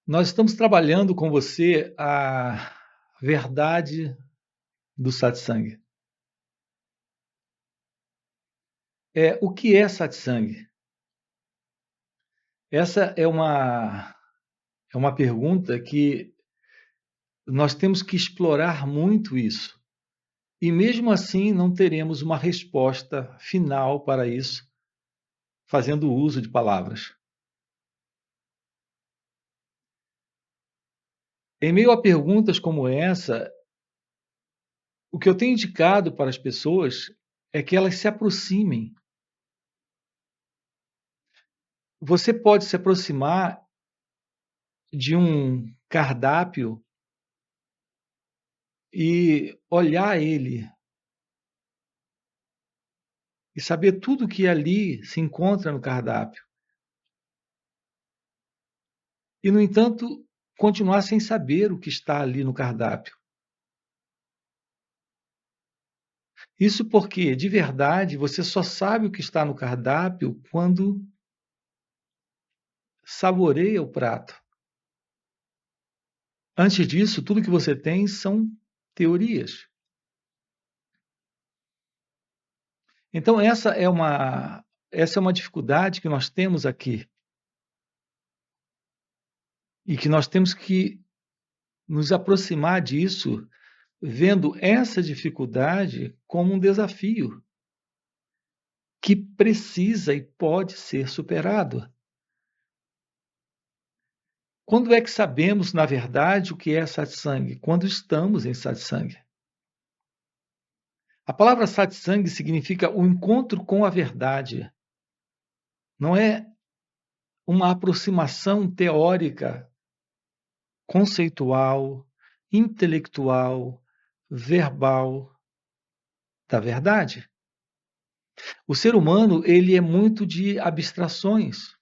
Nós estamos trabalhando com você a verdade do satsang. O que é satsang? Essa é uma pergunta que nós temos que explorar muito isso. E mesmo assim não teremos uma resposta final para isso, fazendo uso de palavras. Em meio a perguntas como essa, o que eu tenho indicado para as pessoas é que elas se aproximem. Você pode se aproximar de um cardápio e olhar ele e saber tudo que ali se encontra no cardápio. E, no entanto, continuar sem saber o que está ali no cardápio. Isso porque, de verdade, você só sabe o que está no cardápio quando saboreia o prato. Antes disso, tudo que você tem são teorias. Então, essa é uma dificuldade que nós temos aqui e que nós temos que nos aproximar disso, vendo essa dificuldade como um desafio que precisa e pode ser superado. Quando é que sabemos, na verdade, o que é satsang? Quando estamos em satsang. A palavra satsang significa o encontro com a verdade. Não é uma aproximação teórica, conceitual, intelectual, verbal da verdade. O ser humano, ele é muito de abstrações.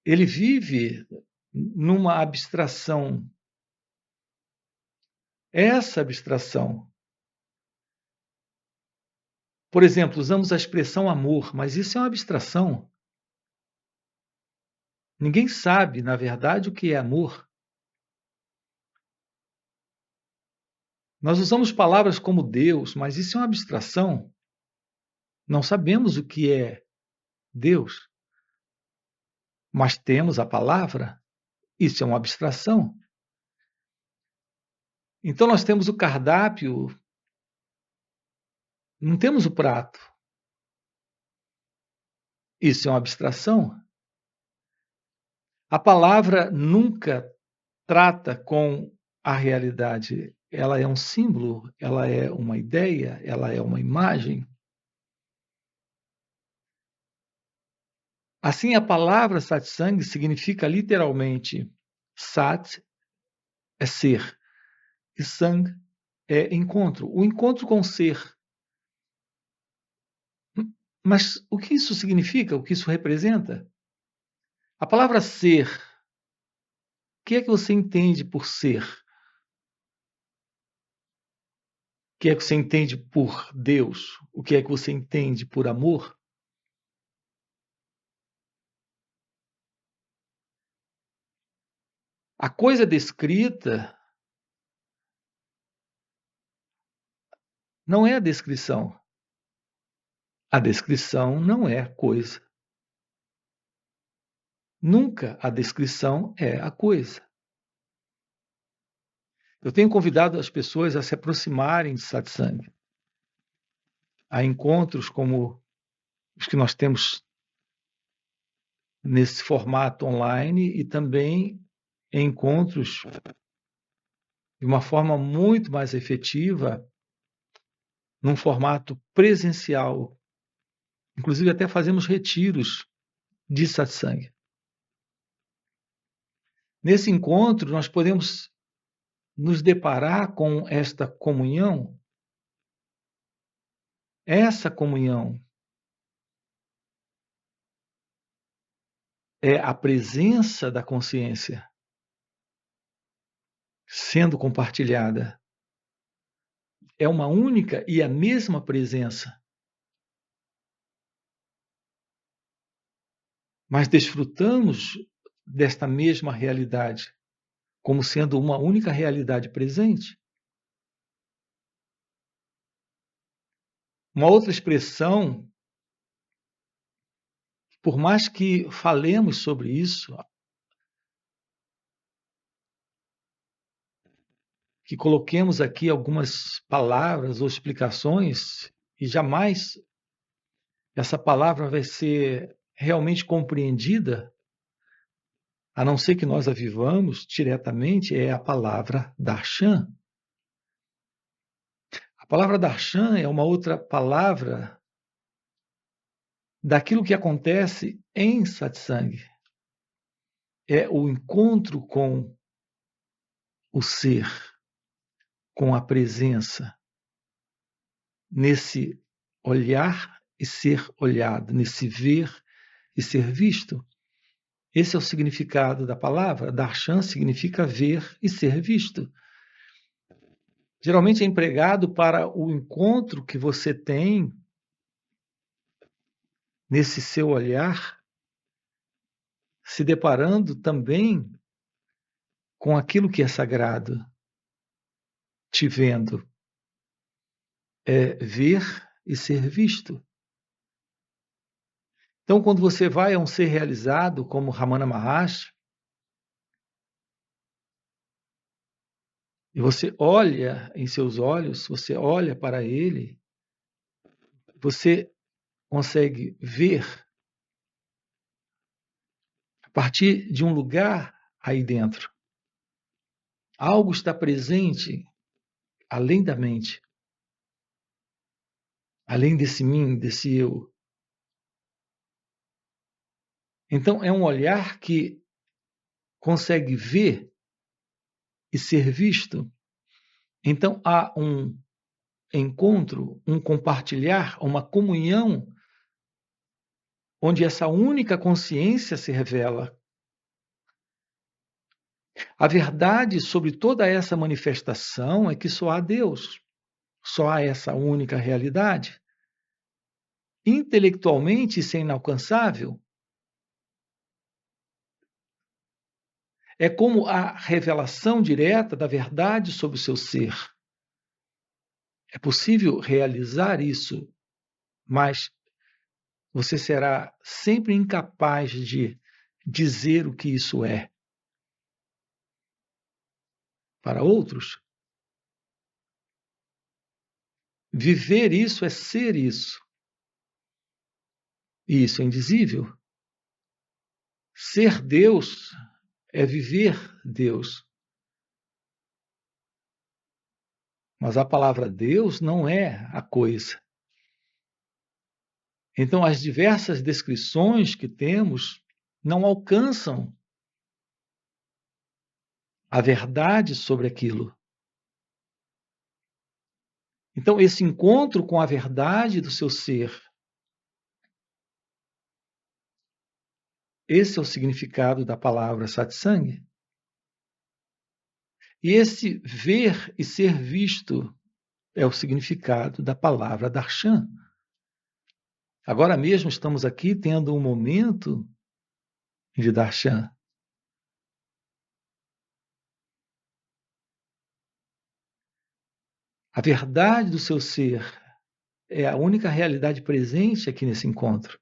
Ele vive numa abstração. Essa abstração. Por exemplo, usamos a expressão amor, mas isso é uma abstração. Ninguém sabe, na verdade, o que é amor. Nós usamos palavras como Deus, mas isso é uma abstração. Não sabemos o que é Deus. Mas temos a palavra, isso é uma abstração. Então nós temos o cardápio, não temos o prato. Isso é uma abstração. A palavra nunca trata com a realidade. Ela é um símbolo, ela é uma ideia, ela é uma imagem. Assim, a palavra satsang significa literalmente sat é ser e sang é encontro, o encontro com o ser. Mas o que isso significa? O que isso representa? A palavra ser, o que é que você entende por ser? O que é que você entende por Deus? O que é que você entende por amor? A coisa descrita não é a descrição. A descrição não é a coisa. Nunca a descrição é a coisa. Eu tenho convidado as pessoas a se aproximarem de satsang, a encontros como os que nós temos nesse formato online e também em encontros de uma forma muito mais efetiva, num formato presencial. Inclusive, até fazemos retiros de satsang. Nesse encontro, nós podemos nos deparar com esta comunhão. Essa comunhão é a presença da consciência sendo compartilhada. É uma única e a mesma presença. Mas desfrutamos desta mesma realidade, como sendo uma única realidade presente. Uma outra expressão, por mais que falemos sobre isso, que coloquemos aqui algumas palavras ou explicações, e jamais essa palavra vai ser realmente compreendida, a não ser que nós a vivamos diretamente, é a palavra darshan. A palavra darshan é uma outra palavra daquilo que acontece em satsang. É o encontro com o ser, com a presença, nesse olhar e ser olhado, nesse ver e ser visto. Esse é o significado da palavra. Darshan significa ver e ser visto. Geralmente é empregado para o encontro que você tem nesse seu olhar, se deparando também com aquilo que é sagrado, te vendo. É ver e ser visto. Então, quando você vai a um ser realizado, como Ramana Maharshi, e você olha em seus olhos, você olha para ele, você consegue ver a partir de um lugar aí dentro. Algo está presente além da mente, além desse mim, desse eu. Então, é um olhar que consegue ver e ser visto. Então, há um encontro, um compartilhar, uma comunhão, onde essa única consciência se revela. A verdade sobre toda essa manifestação é que só há Deus, só há essa única realidade. Intelectualmente isso é inalcançável. É como a revelação direta da verdade sobre o seu ser. É possível realizar isso, mas você será sempre incapaz de dizer o que isso é. Para outros, viver isso é ser isso. E isso é indizível. Ser Deus é viver Deus. Mas a palavra Deus não é a coisa. Então, as diversas descrições que temos não alcançam a verdade sobre aquilo. Então, esse encontro com a verdade do seu ser, esse é o significado da palavra satsang. E esse ver e ser visto é o significado da palavra darshan. Agora mesmo estamos aqui tendo um momento de darshan. A verdade do seu ser é a única realidade presente aqui nesse encontro.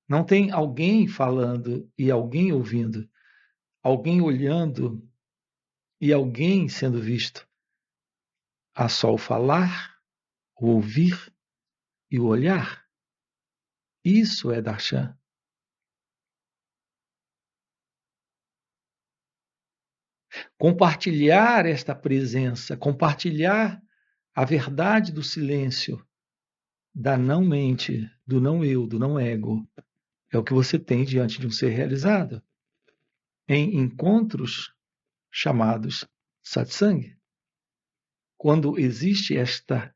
Não tem alguém falando e alguém ouvindo, alguém olhando e alguém sendo visto. Há só o falar, o ouvir e o olhar. Isso é darshan. Compartilhar esta presença, compartilhar a verdade do silêncio, da não-mente, do não-eu, do não-ego, é o que você tem diante de um ser realizado, em encontros chamados satsang. Quando existe esta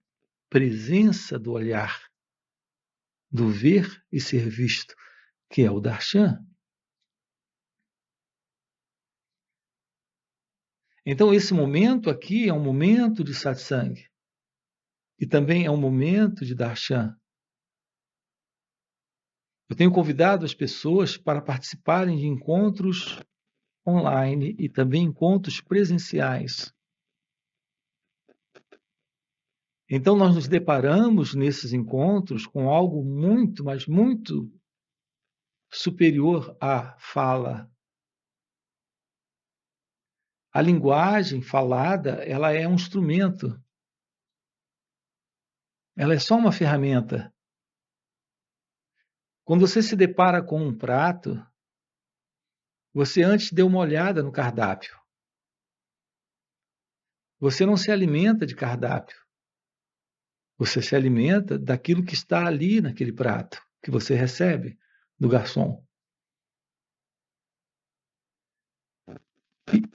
presença do olhar, do ver e ser visto, que é o darshan. Então, esse momento aqui é um momento de satsang. E também é um momento de darshan. Eu tenho convidado as pessoas para participarem de encontros online e também encontros presenciais. Então, nós nos deparamos nesses encontros com algo muito, mas muito superior à fala. A linguagem falada, ela é um instrumento. Ela é só uma ferramenta. Quando você se depara com um prato, você antes deu uma olhada no cardápio. Você não se alimenta de cardápio. Você se alimenta daquilo que está ali naquele prato, que você recebe do garçom.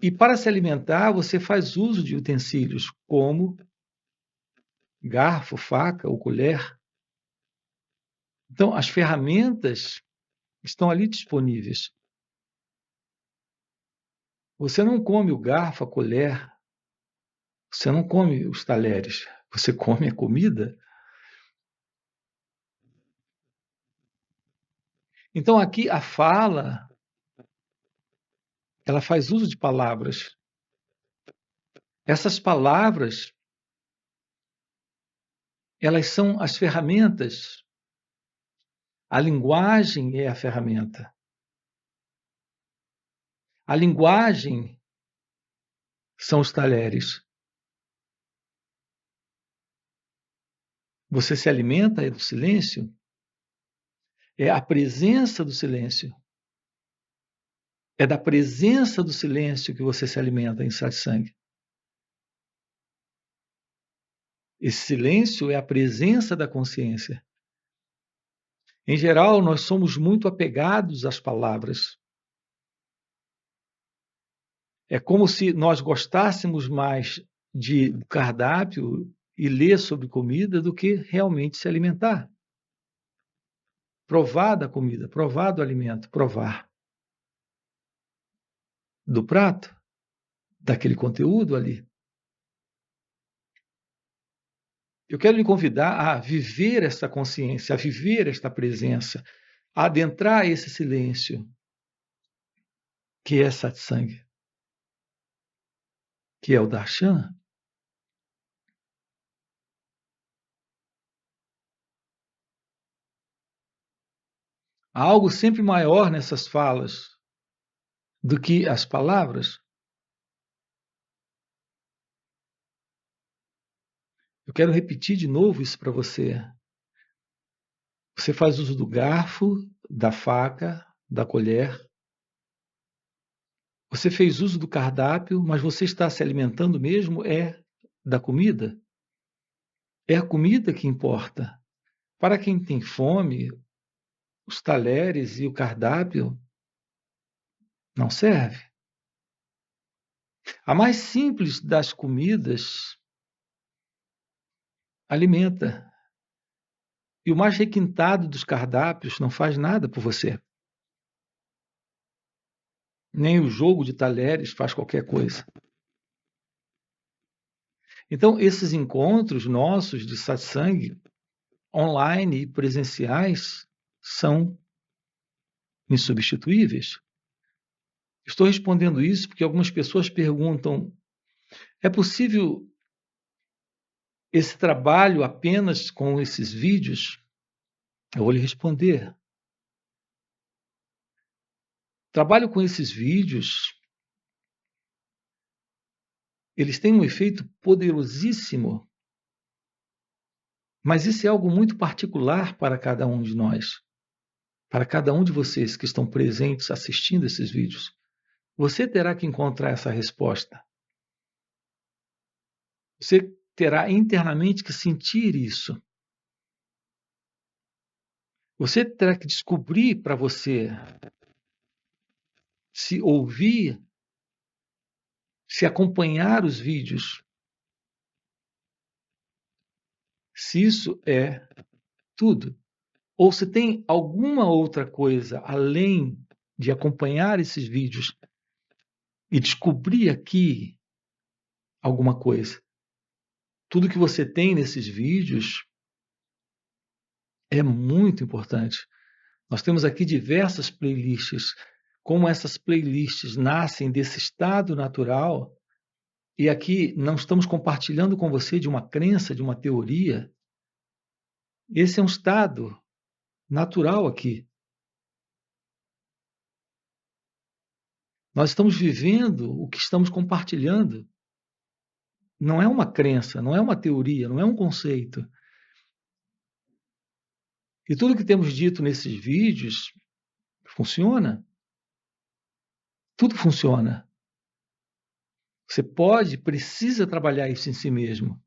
E para se alimentar, você faz uso de utensílios como garfo, faca ou colher. Então, as ferramentas estão ali disponíveis. Você não come o garfo, a colher, você não come os talheres, você come a comida. Então, aqui a fala, ela faz uso de palavras. Essas palavras, elas são as ferramentas. A linguagem é a ferramenta. A linguagem são os talheres. Você se alimenta do silêncio? É a presença do silêncio. É da presença do silêncio que você se alimenta em satsang. Esse silêncio é a presença da consciência. Em geral, nós somos muito apegados às palavras. É como se nós gostássemos mais de cardápio e ler sobre comida do que realmente se alimentar. Provar da comida, provar do alimento, provar do prato, daquele conteúdo ali. Eu quero lhe convidar a viver essa consciência, a viver esta presença, a adentrar esse silêncio, que é satsang, que é o darshan. Há algo sempre maior nessas falas do que as palavras. Eu quero repetir de novo isso para você. Você faz uso do garfo, da faca, da colher. Você fez uso do cardápio, mas você está se alimentando mesmo da comida. É a comida que importa. Para quem tem fome, os talheres e o cardápio não serve. A mais simples das comidas alimenta. E o mais requintado dos cardápios não faz nada por você. Nem o jogo de talheres faz qualquer coisa. Então, esses encontros nossos de satsang, online e presenciais, são insubstituíveis. Estou respondendo isso porque algumas pessoas perguntam: é possível esse trabalho apenas com esses vídeos? Eu vou lhe responder. Trabalho com esses vídeos, eles têm um efeito poderosíssimo, mas isso é algo muito particular para cada um de nós, para cada um de vocês que estão presentes assistindo esses vídeos. Você terá que encontrar essa resposta. Você terá internamente que sentir isso. Você terá que descobrir para você se ouvir, se acompanhar os vídeos, se isso é tudo. Ou se tem alguma outra coisa além de acompanhar esses vídeos e descobrir aqui alguma coisa. Tudo que você tem nesses vídeos é muito importante. Nós temos aqui diversas playlists. Como essas playlists nascem desse estado natural, e aqui não estamos compartilhando com você de uma crença, de uma teoria. Esse é um estado natural aqui. Nós estamos vivendo o que estamos compartilhando. Não é uma crença, não é uma teoria, não é um conceito. E tudo que temos dito nesses vídeos funciona. Tudo funciona. Você precisa trabalhar isso em si mesmo.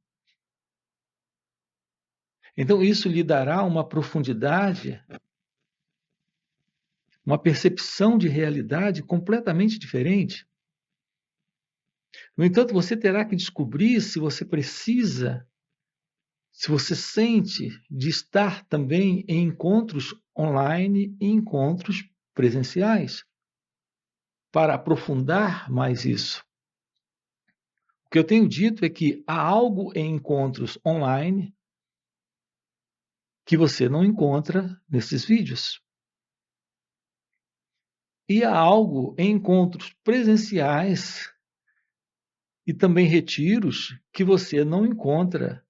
Então, isso lhe dará uma profundidade, uma percepção de realidade completamente diferente. No entanto, você terá que descobrir se você precisa, se você sente de estar também em encontros online e encontros presenciais, para aprofundar mais isso. O que eu tenho dito é que há algo em encontros online que você não encontra nesses vídeos. E há algo em encontros presenciais e também retiros que você não encontra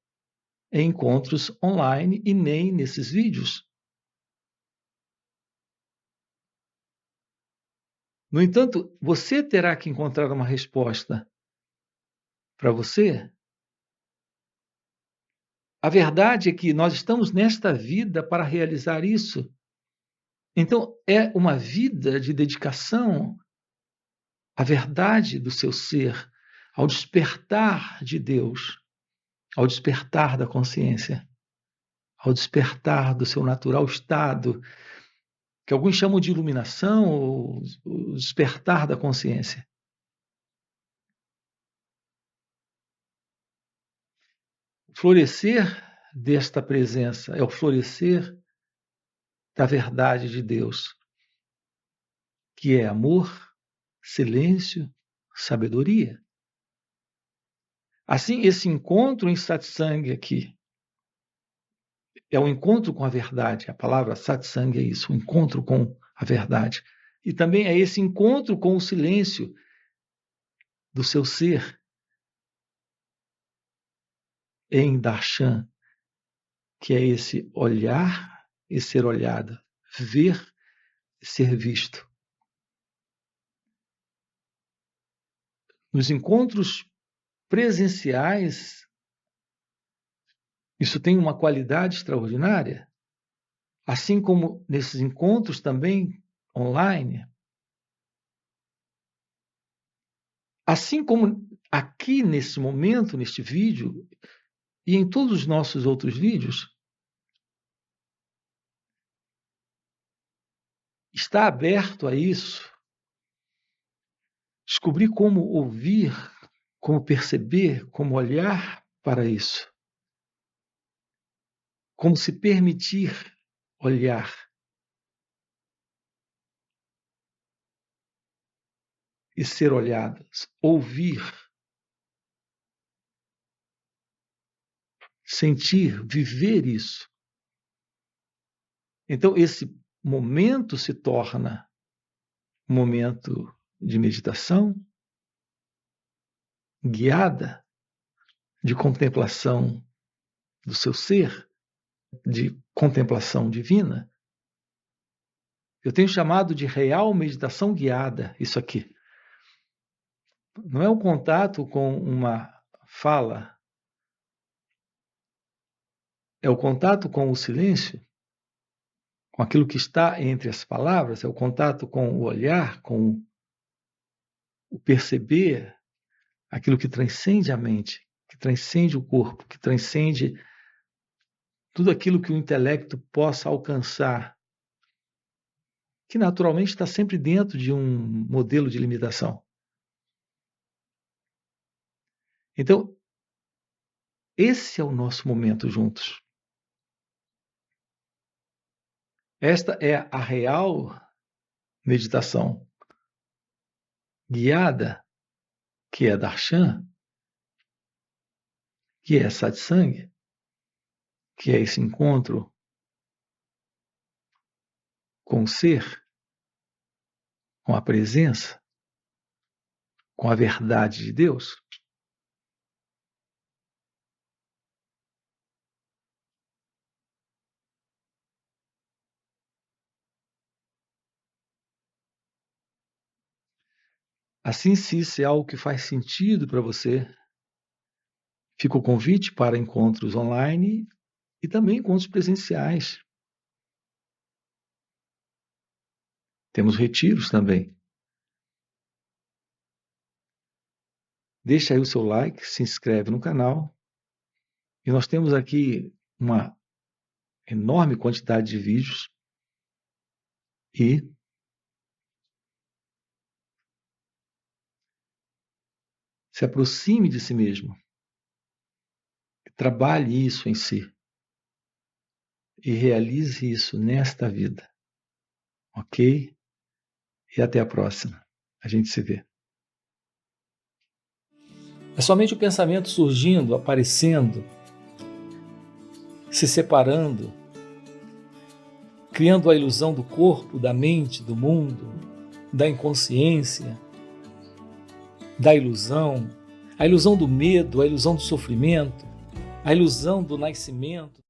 em encontros online e nem nesses vídeos. No entanto, você terá que encontrar uma resposta para você. A verdade é que nós estamos nesta vida para realizar isso. Então, é uma vida de dedicação à verdade do seu ser, ao despertar de Deus, ao despertar da consciência, ao despertar do seu natural estado, que alguns chamam de iluminação ou o despertar da consciência. O florescer desta presença é o florescer da verdade de Deus, que é amor, silêncio, sabedoria. Assim, esse encontro em satsang aqui é o encontro com a verdade. A palavra satsang é isso, o encontro com a verdade. E também é esse encontro com o silêncio do seu ser em darshan, que é esse olhar e ser olhado, ver e ser visto. Nos encontros presenciais, isso tem uma qualidade extraordinária, assim como nesses encontros também online. Assim como aqui nesse momento, neste vídeo, e em todos os nossos outros vídeos, está aberto a isso, descobrir como ouvir, como perceber, como olhar para isso, como se permitir olhar. E ser olhadas, ouvir, sentir, viver isso. Então, esse momento se torna um momento de meditação guiada, de contemplação do seu ser, de contemplação divina. Eu tenho chamado de real meditação guiada isso aqui. Não é o contato com uma fala, é o contato com o silêncio, com aquilo que está entre as palavras, é o contato com o olhar, com o perceber, aquilo que transcende a mente, que transcende o corpo, que transcende tudo aquilo que o intelecto possa alcançar, que naturalmente está sempre dentro de um modelo de limitação. Então, esse é o nosso momento juntos. Esta é a real meditação guiada, que é darshan, que é satsang, que é esse encontro com o ser, com a presença, com a verdade de Deus? Assim, se isso é algo que faz sentido para você, fica o convite para encontros online e também encontros presenciais. Temos retiros também. Deixa aí o seu like, se inscreve no canal. E nós temos aqui uma enorme quantidade de vídeos e se aproxime de si mesmo. Trabalhe isso em si e realize isso nesta vida. Ok? E até a próxima. A gente se vê. É somente o pensamento surgindo, aparecendo, se separando, criando a ilusão do corpo, da mente, do mundo, da inconsciência, da ilusão, a ilusão do medo, a ilusão do sofrimento, a ilusão do nascimento.